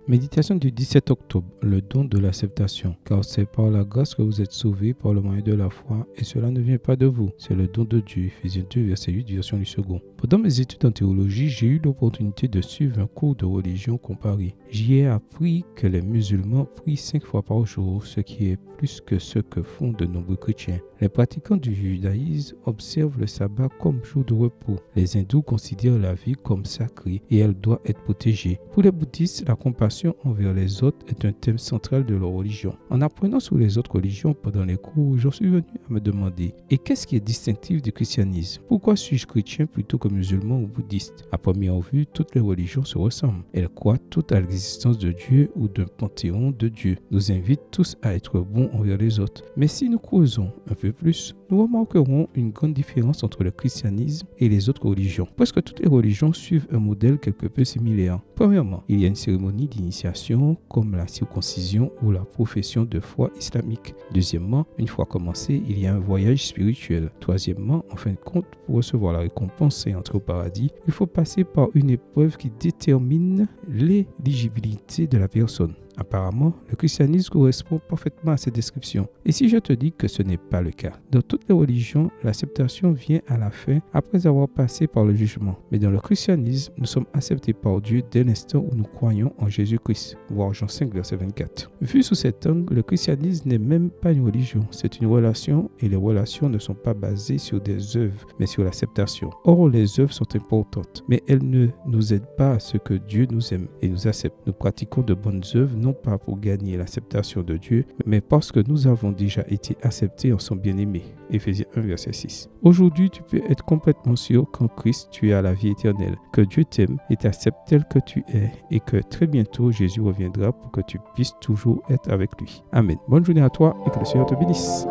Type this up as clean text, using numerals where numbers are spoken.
Méditation du 17 octobre, le don de l'acceptation. Car c'est par la grâce que vous êtes sauvés par le moyen de la foi, et cela ne vient pas de vous, c'est le don de Dieu. Ephésiens 2, verset 8, version du second. Pendant mes études en théologie, j'ai eu l'opportunité de suivre un cours de religion comparée. J'y ai appris que les musulmans prient 5 fois par jour, ce qui est plus que ce que font de nombreux chrétiens. Les pratiquants du judaïsme observent le sabbat comme jour de repos. Les hindous considèrent la vie comme sacrée et elle doit être protégée. Pour les bouddhistes, la compassion envers les autres est un thème central de leur religion. En apprenant sur les autres religions pendant les cours, j'en suis venu à me demander, et qu'est-ce qui est distinctif du christianisme? Pourquoi suis-je chrétien plutôt que musulman ou bouddhiste? À première vue, toutes les religions se ressemblent. Elles croient toutes à l'existence de Dieu ou d'un panthéon de Dieu. Nous invitent tous à être bons envers les autres. Mais si nous creusons un peu plus, nous remarquerons une grande différence entre le christianisme et les autres religions. Presque toutes les religions suivent un modèle quelque peu similaire. Premièrement, il y a une cérémonie d'initiation comme la circoncision ou la profession de foi islamique. Deuxièmement, une fois commencé, il y a un voyage spirituel. Troisièmement, en fin de compte, pour recevoir la récompense et entrer au paradis, il faut passer par une épreuve qui détermine l'éligibilité de la personne. Apparemment, le christianisme correspond parfaitement à cette description. Et si je te dis que ce n'est pas le cas? Dans toutes les religions, l'acceptation vient à la fin après avoir passé par le jugement. Mais dans le christianisme, nous sommes acceptés par Dieu dès l'instant où nous croyons en Jésus-Christ. Voir Jean 5, verset 24. Vu sous cet angle, le christianisme n'est même pas une religion, c'est une relation et les relations ne sont pas basées sur des œuvres, mais sur l'acceptation. Or, les œuvres sont importantes, mais elles ne nous aident pas à ce que Dieu nous aime et nous accepte. Nous pratiquons de bonnes œuvres non pas pour gagner l'acceptation de Dieu, mais parce que nous avons déjà été acceptés en son bien-aimé. Ephésiens 1, verset 6. Aujourd'hui, tu peux être complètement sûr qu'en Christ, tu as la vie éternelle, que Dieu t'aime et t'accepte tel que tu es, et que très bientôt, Jésus reviendra pour que tu puisses toujours être avec lui. Amen. Bonne journée à toi et que le Seigneur te bénisse.